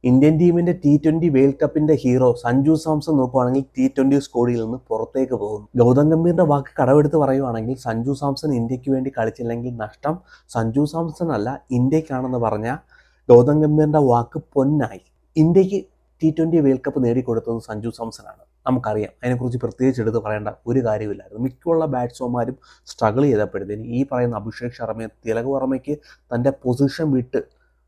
Indian ടീമിന്റെ T20 world കപ്പിന്റെ hero Sanju Samson നോക്കുവാണെങ്കിൽ T20 സ്ക്വാഡിൽ നിന്ന് പുറത്തേക്ക് പോകുന്നു. ഗൗതം ഗംഭീറിന്റെ വാക്ക് കടമെടുത്ത് പറയുവാണെങ്കിൽ സഞ്ജു സാംസൺ ഇന്ത്യക്ക് വേണ്ടി കളിച്ചില്ലെങ്കിൽ നഷ്ടം സഞ്ജു സാംസൺ അല്ല ഇന്ത്യക്കാണെന്ന് പറഞ്ഞ ഗൗതം ഗംഭീറിന്റെ വാക്ക് പൊന്നായി. ഇന്ത്യക്ക് T20 വേൾഡ് കപ്പ് നേടിക്കൊടുത്തത് സഞ്ജു സാംസൺ ആണ്. നമുക്കറിയാം, അതിനെക്കുറിച്ച് പ്രത്യേകിച്ച് എടുത്ത് പറയേണ്ട ഒരു കാര്യമില്ലായിരുന്നു. മിക്കുള്ള ബാറ്റ്സ്മാൻമാരും സ്ട്രഗിൾ ചെയ്തപ്പോഴത്തേന് ഈ പറയുന്ന അഭിഷേക് ശർമ്മയെ, തിലക് വർമ്മയ്ക്ക് തൻ്റെ പൊസിഷൻ വിട്ട്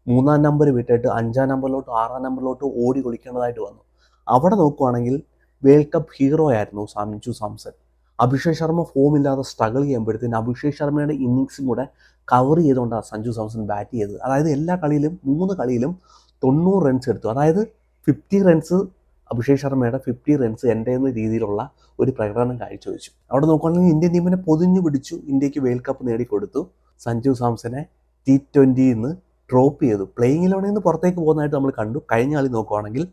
3-ാം നമ്പർ വിട്ടിട്ട് 5-ാം നമ്പറിലോട്ട് 6-ാം നമ്പറിലോട്ട് ഓടി കളിക്കേണ്ടതായിട്ട് വന്നു. അവിടെ നോക്കുവാണെങ്കിൽ വേൾഡ് കപ്പ് ഹീറോ ആയിരുന്നു സഞ്ജു സാംസൺ. അഭിഷേക് ശർമ്മ ഫോമില്ലാതെ സ്ട്രഗിൾ ചെയ്യുമ്പോഴത്തേന് അഭിഷേക് ശർമ്മയുടെ ഇന്നിങ്സും കൂടെ കവർ ചെയ്തുകൊണ്ടാണ് സഞ്ജു സാംസൺ ബാറ്റ് ചെയ്തത്. അതായത് എല്ലാ കളിയിലും 3 കളിയിലും 90 റൺസ് എടുത്തു. അതായത് 50 റൺസ് അഭിഷേക് ശർമ്മയുടെ, 50 റൺസ് എൻ്റെ എന്ന രീതിയിലുള്ള ഒരു പ്രകടനം കാഴ്ചവെച്ചു. അവിടെ നോക്കുകയാണെങ്കിൽ ഇന്ത്യൻ ടീമിനെ പൊതിഞ്ഞു പിടിച്ചു, ഇന്ത്യക്ക് വേൾഡ് കപ്പ് നേടിക്കൊടുത്തു. സഞ്ജു സാംസനെ T20 ഡ്രോപ്പ് ചെയ്തു. പ്ലേയിങ് 11 നിന്ന് പുറത്തേക്ക് പോകുന്നതായിട്ട് നമ്മൾ കണ്ടു. കഴിഞ്ഞ കളി നോക്കുവാണെങ്കിൽ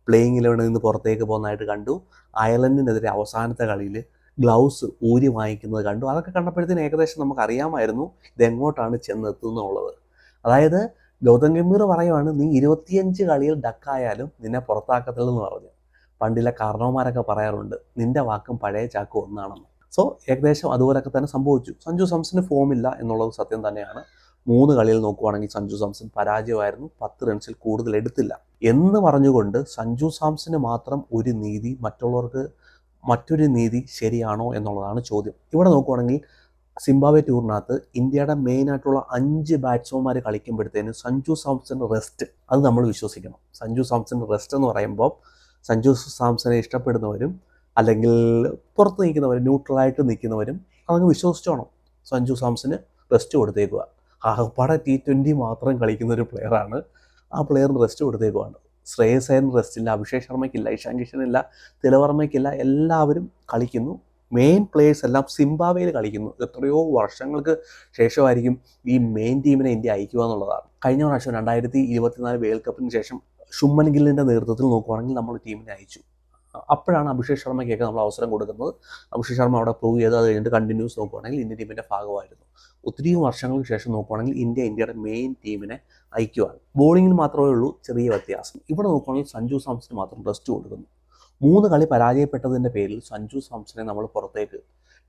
പ്ലേയിങ് 11 നിന്ന് പുറത്തേക്ക് പോകുന്നതായിട്ട് കണ്ടു. അയർലൻഡിനെതിരെ അവസാനത്തെ കളിയിൽ ഗ്ലൗസ് ഊരി വാങ്ങിക്കുന്നത് കണ്ടു. അതൊക്കെ കണ്ടപ്പോഴത്തേന് ഏകദേശം നമുക്ക് അറിയാമായിരുന്നു ഇതെങ്ങോട്ടാണ് ചെന്നെത്തുന്നുള്ളത്. അതായത് ഗൗതം ഗംഭീർ പറയുവാണ്, നീ 25 കളിയിൽ ഡക്കായാലും നിന്നെ പുറത്താക്കത്തില്ലെന്ന് പറഞ്ഞു. പണ്ടിലെ കാരണവന്മാരൊക്കെ പറയാറുണ്ട്, നിന്റെ വാക്കും പഴയ ചാക്കും ഒന്നാണെന്ന്. സോ ഏകദേശം അതുപോലൊക്കെ തന്നെ സംഭവിച്ചു. സഞ്ജു സാംസന് ഫോമില്ല എന്നുള്ളത് സത്യം തന്നെയാണ്. 3 കളിയിൽ നോക്കുവാണെങ്കിൽ സഞ്ജു സാംസൺ പരാജയമായിരുന്നു. 10 റൺസിൽ കൂടുതൽ എടുത്തില്ല എന്ന് പറഞ്ഞുകൊണ്ട് സഞ്ജു സാംസന് മാത്രം ഒരു നീതി, മറ്റുള്ളവർക്ക് മറ്റൊരു നീതി ശരിയാണോ എന്നുള്ളതാണ് ചോദ്യം. ഇവിടെ നോക്കുവാണെങ്കിൽ സിംബാബ്വെ ടൂറിനകത്ത് ഇന്ത്യയുടെ മെയിനായിട്ടുള്ള 5 ബാറ്റ്സ്മാൻമാർ കളിക്കുമ്പോഴത്തേന് സഞ്ജു സാംസൺ റെസ്റ്റ്, അത് നമ്മൾ വിശ്വസിക്കണം. സഞ്ജു സാംസൺ റെസ്റ്റ് എന്ന് പറയുമ്പോൾ സഞ്ജു സാംസനെ ഇഷ്ടപ്പെടുന്നവരും അല്ലെങ്കിൽ പുറത്ത് നിൽക്കുന്നവരും ന്യൂട്രലായിട്ട് നിൽക്കുന്നവരും അതങ്ങ് വിശ്വസിച്ചോണം. സഞ്ജു സാംസന് റെസ്റ്റ് കൊടുത്തേക്കുക. ആകപ്പാടെ T20 മാത്രം കളിക്കുന്ന ഒരു പ്ലെയറാണ്. ആ പ്ലെയറിന് റെസ്റ്റ് കൊടുത്തേക്കുവാണ്. ശ്രേയസ് അയ്യറിന് റെസ്റ്റില്ല, അഭിഷേക് ശർമ്മയ്ക്കില്ല, ഇഷാൻ കിഷനില്ല, തിലക് വർമ്മയ്ക്കില്ല. എല്ലാവരും കളിക്കുന്നു. മെയിൻ പ്ലേയേഴ്സ് എല്ലാം സിംബാബ്വേയിൽ കളിക്കുന്നു. എത്രയോ വർഷങ്ങൾക്ക് ശേഷമായിരിക്കും ഈ മെയിൻ ടീമിനെ ഇന്ത്യ അയക്കുക എന്നുള്ളതാണ്. കഴിഞ്ഞ പ്രാവശ്യം 2024 വേൾഡ് കപ്പിന് ശേഷം ശുഭ്മൻ ഗില്ലിൻ്റെ നേതൃത്വത്തിൽ നോക്കുവാണെങ്കിൽ നമ്മൾ ടീമിനെ അയച്ചു. അപ്പോഴാണ് അഭിഷേക് ശർമ്മയ്ക്കൊക്കെ നമ്മൾ അവസരം കൊടുക്കുന്നത്. അഭിഷേക് ശർമ്മ അവിടെ പ്രൂവ് ചെയ്ത് അത് കഴിഞ്ഞിട്ട് കണ്ടിന്യൂസ് നോക്കുവാണെങ്കിൽ ഇന്ത്യൻ ടീമിൻ്റെ ഭാഗമായിരുന്നു. ഒത്തിരി വർഷങ്ങൾക്ക് ശേഷം നോക്കുവാണെങ്കിൽ ഇന്ത്യയുടെ മെയിൻ ടീമിനെ അയക്കുകയാണ്. ബോളിങ്ങിന് മാത്രമേ ഉള്ളൂ ചെറിയ വ്യത്യാസം. ഇവിടെ നോക്കുവാണെങ്കിൽ സഞ്ജു സാംസന് മാത്രം റെസ്റ്റ് കൊടുക്കുന്നു. 3 കളി പരാജയപ്പെട്ടതിൻ്റെ പേരിൽ സഞ്ജു സാംസനെ നമ്മൾ പുറത്തേക്ക്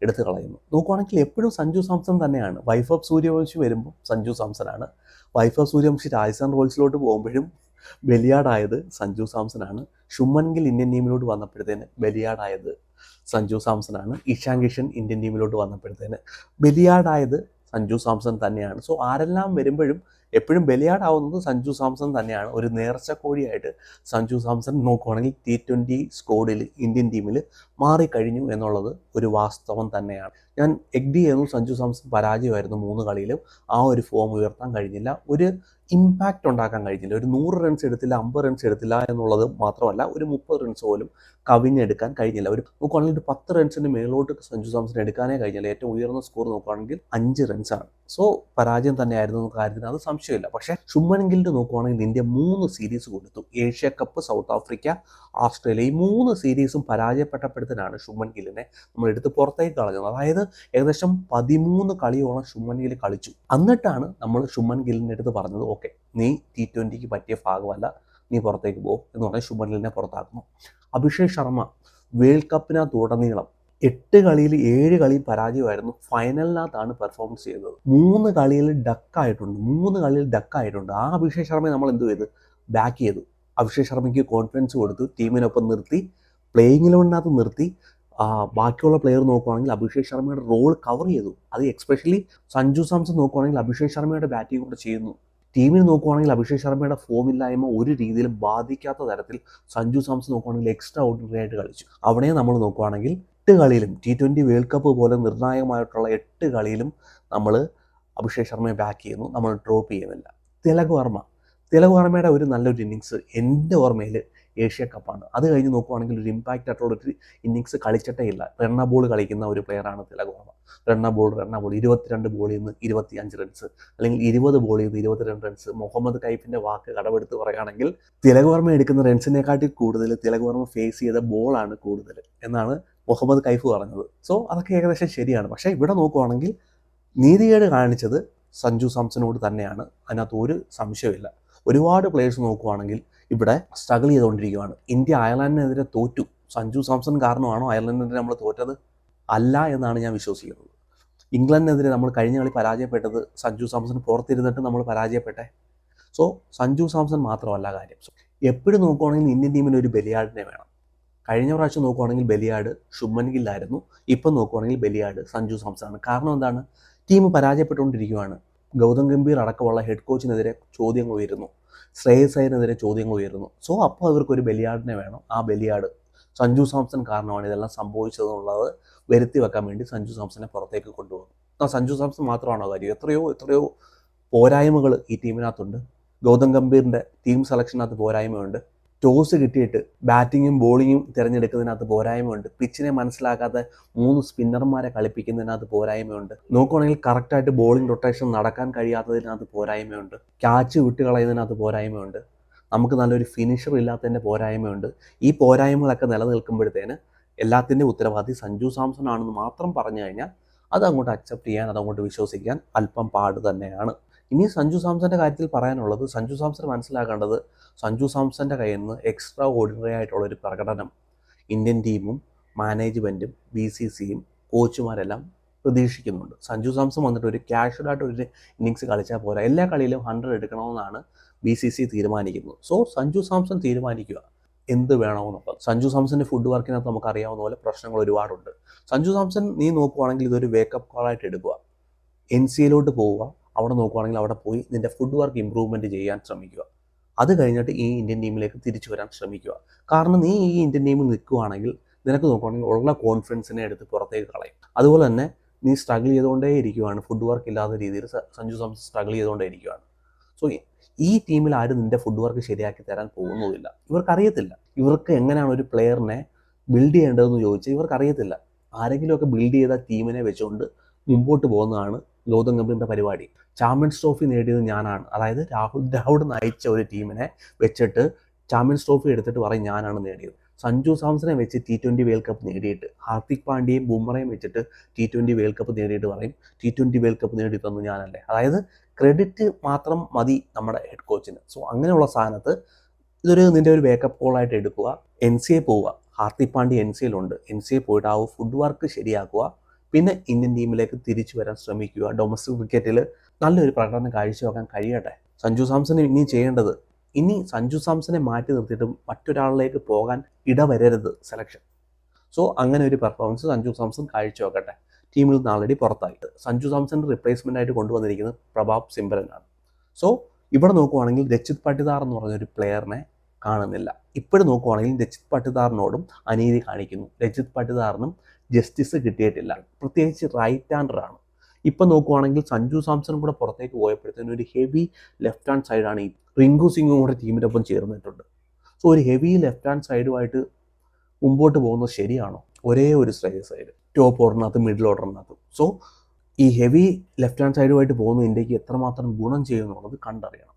എടുത്തു കളയുന്നു. നോക്കുവാണെങ്കിൽ എപ്പോഴും സഞ്ജു സാംസൺ തന്നെയാണ്. വൈഭവ് സൂര്യവംശി വരുമ്പോൾ സഞ്ജു സാംസനാണ്. വൈഭവ് സൂര്യവംശി രാജസ്ഥാൻ റോയൽസിലോട്ട് പോകുമ്പോഴും ബലിയാടായത് സഞ്ജു സാംസനാണ്. ശുഭ്മൻ ഗിൽ ഇന്ത്യൻ ടീമിലോട്ട് വന്നപ്പോഴത്തേന് ബലിയാടായത് സഞ്ജു സാംസനാണ്. ഇഷാൻ കിഷൻ ഇന്ത്യൻ ടീമിലോട്ട് വന്നപ്പോഴത്തേന് ബലിയാടായത് സഞ്ജു സാംസൺ തന്നെയാണ്. സോ ആരെല്ലാം വരുമ്പോഴും എപ്പോഴും ബലിയാടാവുന്നത് സഞ്ജു സാംസൺ തന്നെയാണ്. ഒരു നേർച്ചക്കോഴിയായിട്ട് സഞ്ജു സാംസൺ നോക്കുവാണെങ്കിൽ T20 സ്ക്വാഡിൽ ഇന്ത്യൻ ടീമിൽ മാറിക്കഴിഞ്ഞു എന്നുള്ളത് ഒരു വാസ്തവം തന്നെയാണ്. ഞാൻ എഗ്രി ചെയ്യുന്നു, സഞ്ജു സാംസൺ പരാജയമായിരുന്നു 3 കളിയിലും. ആ ഒരു ഫോം ഉയർത്താൻ കഴിഞ്ഞില്ല, ഒരു ഇമ്പാക്റ്റ് ഉണ്ടാക്കാൻ കഴിഞ്ഞില്ല. ഒരു 100 റൺസ് എടുത്തില്ല, 50 റൺസ് എടുത്തില്ല എന്നുള്ളത് മാത്രമല്ല, ഒരു 30 റൺസ് പോലും കവിഞ്ഞെടുക്കാൻ കഴിഞ്ഞില്ല. ഒരു നോക്കുകയാണെങ്കിൽ ഒരു 10 റൺസിന് മേലോട്ട് സഞ്ജു സാംസൺ എടുക്കാനേ കഴിഞ്ഞില്ല. ഏറ്റവും ഉയർന്ന സ്കോർ നോക്കുകയാണെങ്കിൽ 5 റൺസാണ്. സോ പരാജയം തന്നെയായിരുന്നു കാര്യത്തിന് അത് സംശയമില്ല. പക്ഷേ ശുഭ്മൻ ഗില്ലിന് നോക്കുകയാണെങ്കിൽ ഇന്ത്യ 3 സീരീസ് കൊടുത്തു. Asia cup, south Africa, Australia, ഈ 3 സീരീസും പരാജയപ്പെട്ടപ്പോഴത്തേനാണ് ശുഭ്മൻ ഗില്ലിനെ നമ്മൾ എടുത്ത് പുറത്തേക്ക് കളഞ്ഞത്. അതായത് ഏകദേശം 13 കളിയോളം ശുഭ്മൻ ഗിൽ കളിച്ചു. എന്നിട്ടാണ് നമ്മൾ ശുഭ്മൻ ഗില്ലിൻ്റെ അടുത്ത് പറഞ്ഞത്, ഓക്കെ നീ T20 പറ്റിയ ഭാഗമല്ല, നീ പുറത്തേക്ക് പോകും എന്ന് പറഞ്ഞാൽ ശുഭ്മൻ ഗില്ലിനെ പുറത്താക്കുന്നു. അഭിഷേക് ശർമ്മ വേൾഡ് കപ്പിനകത്തുടനീളം 8 കളിയിൽ 7 കളിയിൽ പരാജയമായിരുന്നു. ഫൈനലിനകത്താണ് പെർഫോമൻസ് ചെയ്തത്. 3 കളിയിൽ ഡക്കായിട്ടുണ്ട്. ആ അഭിഷേക് ശർമ്മയെ നമ്മൾ എന്ത് ചെയ്തു? ബാക്ക് ചെയ്തു. അഭിഷേക് ശർമ്മയ്ക്ക് കോൺഫിഡൻസ് കൊടുത്തു, ടീമിനൊപ്പം നിർത്തി, പ്ലേയിങ് 11 നിർത്തി. ബാക്കിയുള്ള പ്ലെയർ നോക്കുവാണെങ്കിൽ അഭിഷേക് ശർമ്മയുടെ റോൾ കവർ ചെയ്തു. അത് എക്സ്പെഷ്യലി സഞ്ജു സാംസൺ നോക്കുവാണെങ്കിൽ അഭിഷേക് ശർമ്മയുടെ ബാറ്റിംഗ് കൂടെ ചെയ്യുന്നു. ടീമിന് നോക്കുവാണെങ്കിൽ അഭിഷേക് ശർമ്മയുടെ ഫോമില്ലായ്മ ഒരു രീതിയിലും ബാധിക്കാത്ത തരത്തിൽ സഞ്ജു സാംസൺ നോക്കുവാണെങ്കിൽ എക്സ്ട്രാ ഓർഡിനറി ആയിട്ട് കളിച്ചു. അവിടെ നമ്മൾ നോക്കുവാണെങ്കിൽ 8 കളിയിലും T20 വേൾഡ് കപ്പ് പോലെ നിർണായകമായിട്ടുള്ള 8 കളിയിലും നമ്മൾ അഭിഷേക് ശർമ്മയെ ബാക്ക് ചെയ്യുന്നു, നമ്മൾ ഡ്രോപ്പ് ചെയ്യുന്നില്ല. തിലക് വർമ്മയുടെ ഒരു നല്ലൊരു ഇന്നിങ്സ് എൻ്റെ ഓർമ്മയിൽ ഏഷ്യ കപ്പാണ്. അത് കഴിഞ്ഞ് നോക്കുവാണെങ്കിൽ ഒരു ഇമ്പാക്റ്റ് ആയിട്ടുള്ള ഒരു ഇന്നിങ്സ് കളിച്ചിട്ടേ ഇല്ല. റണ്ണ ബോൾ കളിക്കുന്ന ഒരു പ്ലെയറാണ് തിലക് വർമ്മ. റണ്ണ ബോൾ 22 ബോളിൽ നിന്ന് 25 റൺസ്, അല്ലെങ്കിൽ 20 ബോളിൽ നിന്ന് 22 റൺസ്. മുഹമ്മദ് കൈഫിൻ്റെ വാക്ക് കടമെടുത്ത് പറയുകയാണെങ്കിൽ തിലക് വർമ്മ എടുക്കുന്ന റൺസിനെക്കാട്ടി കൂടുതൽ തിലക് വർമ്മ ഫേസ് ചെയ്ത ബോളാണ് കൂടുതൽ എന്നാണ് മുഹമ്മദ് കൈഫ് പറഞ്ഞത്. സോ അതൊക്കെ ഏകദേശം ശരിയാണ്. പക്ഷേ ഇവിടെ നോക്കുവാണെങ്കിൽ നീതികേട് കാണിച്ചത് സഞ്ജു സാംസണോട് തന്നെയാണ്. അതിനകത്ത് ഒരു സംശയമില്ല. ഒരുപാട് പ്ലേയേഴ്സ് നോക്കുവാണെങ്കിൽ ഇവിടെ സ്ട്രഗിൾ ചെയ്തുകൊണ്ടിരിക്കുകയാണ്. ഇന്ത്യ അയർലൻഡിനെതിരെ തോറ്റു. സഞ്ജു സാംസൺ കാരണമാണോ അയർലൻഡിനെതിരെ നമ്മൾ തോറ്റത്? അല്ല എന്നാണ് ഞാൻ വിശ്വസിക്കുന്നത്. ഇംഗ്ലണ്ടിനെതിരെ നമ്മൾ കഴിഞ്ഞ കളി പരാജയപ്പെട്ടത് സഞ്ജു സാംസൺ പുറത്തിരുന്നിട്ട് നമ്മൾ പരാജയപ്പെട്ടെ. സോ സഞ്ജു സാംസൺ മാത്രമല്ല കാര്യം. എപ്പോഴും നോക്കുവാണെങ്കിൽ ഇന്ത്യൻ ടീമിന് ഒരു ബലിയാടിനെ വേണം. കഴിഞ്ഞ പ്രാവശ്യം നോക്കുവാണെങ്കിൽ ബലിയാട് ശുഭ്മൻ ഗില്ലായിരുന്നു. ഇപ്പം നോക്കുവാണെങ്കിൽ ബലിയാട് സഞ്ജു സാംസണാണ്. കാരണം എന്താണ്? ടീം പരാജയപ്പെട്ടുകൊണ്ടിരിക്കുകയാണ്. ഗൗതം ഗംഭീർ അടക്കമുള്ള ഹെഡ് കോച്ചിനെതിരെ ചോദ്യങ്ങൾ ഉയരുന്നു, ശ്രേയസ് അയ്യറിനെതിരെ ചോദ്യങ്ങൾ ഉയരുന്നു. സോ അപ്പോൾ അവർക്കൊരു ബലിയാടിനെ വേണം. ആ ബലിയാട് സഞ്ജു സാംസൺ കാരണമാണ് ഇതെല്ലാം സംഭവിച്ചതെന്നുള്ളത് വരുത്തി വെക്കാൻ വേണ്ടി സഞ്ജു സാംസനെ പുറത്തേക്ക് കൊണ്ടുപോകും. സഞ്ജു സാംസൺ മാത്രമാണോ കാര്യം? എത്രയോ പോരായ്മകൾ ഈ ടീമിനകത്തുണ്ട്. ഗൗതം ഗംഭീറിൻ്റെ ടീം സെലക്ഷനകത്ത് പോരായ്മയുണ്ട്. ടോസ് കിട്ടിയിട്ട് ബാറ്റിങ്ങും ബോളിങ്ങും തിരഞ്ഞെടുക്കുന്നതിനകത്ത് പോരായ്മയുണ്ട്. പിച്ചിനെ മനസ്സിലാക്കാത്ത 3 സ്പിന്നർമാരെ കളിപ്പിക്കുന്നതിനകത്ത് പോരായ്മയുണ്ട്. നോക്കുകയാണെങ്കിൽ കറക്റ്റായിട്ട് ബോളിംഗ് റൊട്ടേഷൻ നടക്കാൻ കഴിയാത്തതിനകത്ത് പോരായ്മയുണ്ട്. ക്യാച്ച് വിട്ടുകളയുന്നതിനകത്ത് പോരായ്മയുണ്ട്. നമുക്ക് നല്ലൊരു ഫിനിഷർ ഇല്ലാത്തതിൻ്റെ പോരായ്മയുണ്ട്. ഈ പോരായ്മകളൊക്കെ നിലനിൽക്കുമ്പോഴത്തേന് എല്ലാത്തിൻ്റെ ഉത്തരവാദി സഞ്ജു സാംസൺ ആണെന്ന് മാത്രം പറഞ്ഞു കഴിഞ്ഞാൽ അത് അങ്ങോട്ട് അക്സെപ്റ്റ് ചെയ്യാൻ, അതങ്ങോട്ട് വിശ്വസിക്കാൻ അല്പം പാട് തന്നെയാണ്. ഇനി സഞ്ജു സാംസന്റെ കാര്യത്തിൽ പറയാനുള്ളത്, സഞ്ജു സാംസൺ മനസ്സിലാക്കേണ്ടത്, സഞ്ജു സാംസന്റെ കയ്യിൽ നിന്ന് എക്സ്ട്രാ ഓർഡിനറി ആയിട്ടുള്ളൊരു പ്രകടനം ഇന്ത്യൻ ടീമും മാനേജ്മെൻറ്റും BCCയും കോച്ചുമാരെല്ലാം പ്രതീക്ഷിക്കുന്നുണ്ട്. സഞ്ജു സാംസൺ വന്നിട്ട് ഒരു കാഷ്വലായിട്ട് ഒരു ഇന്നിങ്സ് കളിച്ചാൽ പോരാ, എല്ലാ കളിയിലും 100 എടുക്കണമെന്നാണ് BCC തീരുമാനിക്കുന്നത്. സോ സഞ്ജു സാംസൺ തീരുമാനിക്കുക എന്ത് വേണമെന്നുള്ളത്. സഞ്ജു സാംസന്റെ ഫുഡ് വർക്കിനകത്ത് നമുക്ക് അറിയാവുന്ന പോലെ പ്രശ്നങ്ങൾ ഒരുപാടുണ്ട്. സഞ്ജു സാംസൺ നീ നോക്കുവാണെങ്കിൽ ഇതൊരു വേക്കപ്പ് കോളായിട്ട് എടുക്കുക. NCAയിലോട്ട് പോവുക. അവിടെ നോക്കുവാണെങ്കിൽ അവിടെ പോയി നിൻ്റെ ഫുഡ് വർക്ക് ഇമ്പ്രൂവ്മെൻറ്റ് ചെയ്യാൻ ശ്രമിക്കുക. അത് കഴിഞ്ഞിട്ട് ഈ ഇന്ത്യൻ ടീമിലേക്ക് തിരിച്ചു വരാൻ ശ്രമിക്കുക. കാരണം നീ ഈ ഇന്ത്യൻ ടീമിൽ നിൽക്കുകയാണെങ്കിൽ നിനക്ക് നോക്കുവാണെങ്കിൽ ഉള്ള കോൺഫിഡൻസിനെ എടുത്ത് പുറത്തേക്ക് കളയും. അതുപോലെ തന്നെ നീ സ്ട്രഗിൾ ചെയ്തുകൊണ്ടേ ഇരിക്കുകയാണ്. ഫുഡ് വർക്ക് ഇല്ലാത്ത രീതിയിൽ സഞ്ജു സാംസൺ സ്ട്രഗിൾ ചെയ്തുകൊണ്ടേ ഇരിക്കുകയാണ്. സോ ഈ ടീമിൽ ആരും നിൻ്റെ ഫുഡ് വർക്ക് ശരിയാക്കി തരാൻ പോകുന്നതില്ല. ഇവർക്കറിയത്തില്ല ഇവർക്ക് എങ്ങനെയാണ് ഒരു പ്ലെയറിനെ ബിൽഡ് ചെയ്യേണ്ടതെന്ന് ചോദിച്ചാൽ ഇവർക്കറിയത്തില്ല. ആരെങ്കിലുമൊക്കെ ബിൽഡ് ചെയ്ത ടീമിനെ വെച്ചുകൊണ്ട് മുമ്പോട്ട് പോകുന്നതാണ് ഗൗതം ഗംഭീറിൻ്റെ പരിപാടി. ചാമ്പ്യൻസ് ട്രോഫി നേടിയത് ഞാനാണ്, അതായത് രാഹുൽ ദ്രാവിഡ് നയിച്ച ഒരു ടീമിനെ വെച്ചിട്ട് ചാമ്പ്യൻസ് ട്രോഫി എടുത്തിട്ട് പറയും ഞാനാണ് നേടിയത്. സഞ്ജു സാംസനെ വെച്ച് T20 വേൾഡ് കപ്പ് നേടിയിട്ട്, ഹാർദിക് പാണ്ഡ്യയും ബുംറയും വെച്ചിട്ട് T20 വേൾഡ് കപ്പ് നേടിയിട്ട് പറയും T20 വേൾഡ് കപ്പ് നേടി തന്നു ഞാനല്ലേ. അതായത് ക്രെഡിറ്റ് മാത്രം മതി നമ്മുടെ ഹെഡ് കോച്ചിന്. സോ അങ്ങനെയുള്ള സ്ഥാനത്ത് ഇതൊരു നിൻ്റെ ഒരു വേക്കപ്പ് കോളായിട്ട് എടുക്കുക. NCA പോവുക. ഹാർദിക് പാണ്ഡ്യ NCAയിലുണ്ട്. NCA പോയിട്ട് ആ ഫുഡ് വർക്ക് ശരിയാക്കുക. പിന്നെ ഇന്ത്യൻ ടീമിലേക്ക് തിരിച്ചു വരാൻ ശ്രമിക്കുക. ഡൊമസ്റ്റിക് ക്രിക്കറ്റിൽ നല്ലൊരു പ്രകടനം കാഴ്ചവെക്കാൻ കഴിയട്ടെ. സഞ്ജു സാംസന് ഇനി ചെയ്യേണ്ടത്, ഇനി സഞ്ജു സാംസനെ മാറ്റി നിർത്തിയിട്ട് മറ്റൊരാളിലേക്ക് പോകാൻ ഇടവരരുത് സെലക്ഷൻ. സോ അങ്ങനെ ഒരു പെർഫോമൻസ് സഞ്ജു സാംസൺ കാഴ്ചവെക്കട്ടെ. ടീമിൽ നിന്ന് ആൾറെഡി പുറത്തായി. സഞ്ജു സാംസന്റെ റിപ്ലേസ്മെൻ്റ് ആയിട്ട് കൊണ്ടുവന്നിരിക്കുന്നത് പ്രഭാബ് സിംറനാണ്. സോ ഇവിടെ നോക്കുവാണെങ്കിൽ രച്ചിത് പട്ടിദാർ എന്ന് പറഞ്ഞൊരു പ്ലെയറിനെ കാണുന്നില്ല. ഇപ്പോഴും നോക്കുവാണെങ്കിൽ രച്ചിത് പട്ടിദാറിനോടും അനീതി കാണിക്കുന്നു. രച്ചിത് പട്ടിദാറിനും ജസ്റ്റിസ് കിട്ടിയിട്ടില്ല. പ്രത്യേകിച്ച് റൈറ്റ് ഹാൻഡറാണ്. ഇപ്പം നോക്കുവാണെങ്കിൽ സഞ്ജു സാംസൺ കൂടെ പുറത്തേക്ക് പോയപ്പോഴത്തേനും ഒരു ഹെവി ലെഫ്റ്റ് ഹാൻഡ് സൈഡാണ് ഈ റിങ്കു സിംഗും കൂടെ ടീമിൻ്റെ ഒപ്പം ചേർന്നിട്ടുണ്ട്. സോ ഒരു ഹെവി ലെഫ്റ്റ് ഹാൻഡ് സൈഡുമായിട്ട് മുമ്പോട്ട് പോകുന്നത് ശരിയാണോ? ഒരേ ഒരു ശ്രേയസ് സൈഡ് ടോപ്പ് ഓർഡറിനകത്ത് മിഡിൽ ഓർഡറിനകത്ത്. സോ ഈ ഹെവി ലെഫ്റ്റ് ഹാൻഡ് സൈഡുമായിട്ട് പോകുന്ന ഇന്ത്യക്ക് എത്രമാത്രം ഗുണം ചെയ്യുമെന്നുള്ളത് കണ്ടറിയണം.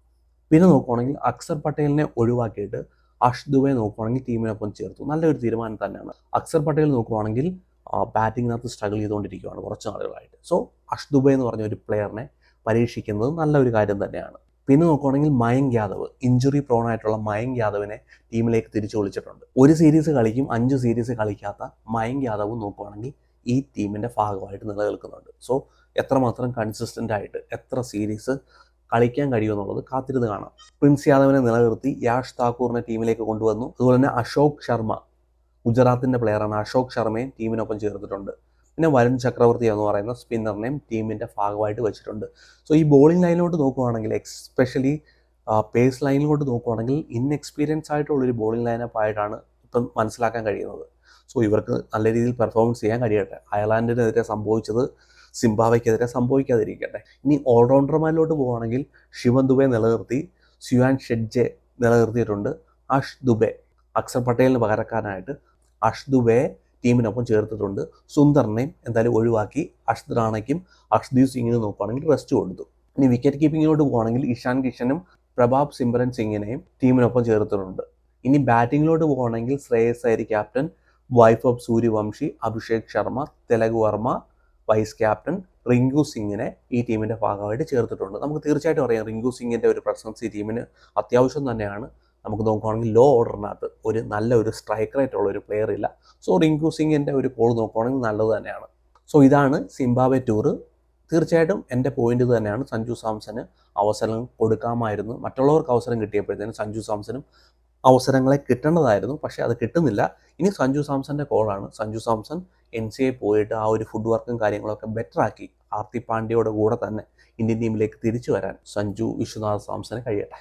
പിന്നെ നോക്കുവാണെങ്കിൽ അക്സർ പട്ടേലിനെ ഒഴിവാക്കിയിട്ട് അർഷ് ദുബെ നോക്കുവാണെങ്കിൽ ടീമിനൊപ്പം ചേർത്തു. നല്ലൊരു തീരുമാനം തന്നെയാണ്. അക്സർ പട്ടേൽ നോക്കുവാണെങ്കിൽ ബാറ്റിങ്ങിനകത്ത് സ്ട്രഗിൾ ചെയ്തുകൊണ്ടിരിക്കുകയാണ് കുറച്ച് നാളുകളായിട്ട്. സോ അർഷ് ദുബെ എന്ന് പറഞ്ഞ ഒരു പ്ലെയറിനെ പരീക്ഷിക്കുന്നത് നല്ലൊരു കാര്യം തന്നെയാണ്. പിന്നെ നോക്കുവാണെങ്കിൽ മയങ്ക് യാദവ്, ഇഞ്ചുറി പ്രോൺ ആയിട്ടുള്ള മയങ്ക് യാദവിനെ ടീമിലേക്ക് തിരിച്ചു വിളിച്ചിട്ടുണ്ട്. ഒരു സീരീസ് കളിക്കും, 5 സീരീസ് കളിക്കാത്ത മയങ്ക് യാദവ് നോക്കുവാണെങ്കിൽ ഈ ടീമിൻ്റെ ഭാഗമായിട്ട് നിലനിൽക്കുന്നുണ്ട്. സോ എത്രമാത്രം കൺസിസ്റ്റൻ്റ് ആയിട്ട് എത്ര സീരീസ് കളിക്കാൻ കഴിയുമെന്നുള്ളത് കാത്തിരുന്ന് കാണാം. പ്രിൻസ് യാദവിനെ നിലനിർത്തി യാഷ് താക്കൂറിനെ ടീമിലേക്ക് കൊണ്ടുവന്നു. അതുപോലെ തന്നെ അശോക് ശർമ്മ, ഗുജറാത്തിൻ്റെ പ്ലെയറാണ്, അശോക് ശർമ്മയും ടീമിനൊപ്പം ചേർത്തിട്ടുണ്ട്. പിന്നെ വരുൺ ചക്രവർത്തി എന്ന് പറയുന്ന സ്പിന്നറിനെയും ടീമിൻ്റെ ഭാഗമായിട്ട് വെച്ചിട്ടുണ്ട്. സോ ഈ ബോളിംഗ് ലൈനിലോട്ട് നോക്കുവാണെങ്കിൽ, എക്സ്പെഷ്യലി പേസ് ലൈനിലോട്ട് നോക്കുവാണെങ്കിൽ ഇൻഎക്സ്പീരിയൻസ് ആയിട്ടുള്ളൊരു ബോളിംഗ് ലൈനപ്പ് ആയിട്ടാണ് ഇപ്പം മനസ്സിലാക്കാൻ കഴിയുന്നത്. സോ ഇവർക്ക് നല്ല രീതിയിൽ പെർഫോമൻസ് ചെയ്യാൻ കഴിയട്ടെ. അയർലാൻഡിനെതിരെ സംഭവിച്ചത് സിംബാബ്വെക്കെതിരെ സംഭവിക്കാതിരിക്കട്ടെ. ഇനി ഓൾറൗണ്ടർമാരിലോട്ട് പോവുകയാണെങ്കിൽ ശിവൻ ദുബെ നിലനിർത്തി, സുയാൻ ഷെഡ്ജെ നിലനിർത്തിയിട്ടുണ്ട്. അർഷ് ദുബെ, അക്സർ പട്ടേലിന് പകരക്കാരനായിട്ട് അർഷ് ദുബെ ടീമിനൊപ്പം ചേർത്തിട്ടുണ്ട്. സുന്ദറിനെയും എന്തായാലും ഒഴിവാക്കി അർഷ് റാണയ്ക്കും അർഷ്ദീപ് സിംഗിനും നോക്കുകയാണെങ്കിൽ റെസ്റ്റ് കൊടുത്തു. ഇനി വിക്കറ്റ് കീപ്പിങ്ങിലോട്ട് പോകുകയാണെങ്കിൽ ഇഷാൻ കിഷനും പ്രഭാബ് സിംറൻ സിംഗിനെയും ടീമിനൊപ്പം ചേർത്തിട്ടുണ്ട്. ഇനി ബാറ്റിങ്ങിലോട്ട് പോകുകയാണെങ്കിൽ Shreyas Iyer captain, Vaibhav Suryavanshi, Abhishek Sharma, Tilak Varma vice captain, Rinku സിംഗിനെ ഈ ടീമിൻ്റെ ഭാഗമായിട്ട് ചേർത്തിട്ടുണ്ട്. നമുക്ക് തീർച്ചയായിട്ടും അറിയാം റിങ്കു സിംഗിൻ്റെ ഒരു പ്രസൻസ് ഈ ടീമിന് അത്യാവശ്യം തന്നെയാണ്. നമുക്ക് നോക്കുവാണെങ്കിൽ ലോ ഓർഡറിനകത്ത് ഒരു നല്ല ഒരു സ്ട്രൈക്ക് റേറ്റ് ഉള്ള ഒരു പ്ലെയർ ഇല്ല. സോ റിങ്കു സിംഗിൻ്റെ ഒരു കോൾ നോക്കുവാണെങ്കിൽ നല്ലത് തന്നെയാണ്. സോ ഇതാണ് സിംബാബ്വെ ടൂർ. തീർച്ചയായിട്ടും എൻ്റെ പോയിന്റ് ഇത് തന്നെയാണ്. സഞ്ജു സാംസന് അവസരം കൊടുക്കാമായിരുന്നു. മറ്റുള്ളവർക്ക് അവസരം കിട്ടിയപ്പോഴത്തേനും സഞ്ജു സാംസനും അവസരങ്ങളെ കിട്ടേണ്ടതായിരുന്നു, പക്ഷേ അത് കിട്ടുന്നില്ല. ഇനി സഞ്ജു സാംസന്റെ കോളാണ്. സഞ്ജു സാംസൺ NCA പോയിട്ട് ആ ഒരു ഫുഡ് വർക്കും കാര്യങ്ങളൊക്കെ ബെറ്റർ ആക്കി ഹാർദിക് പാണ്ഡ്യയുടെ കൂടെ തന്നെ ഇന്ത്യൻ ടീമിലേക്ക് തിരിച്ചു വരാൻ സഞ്ജു വിശ്വനാഥ് സാംസന് കഴിയട്ടെ.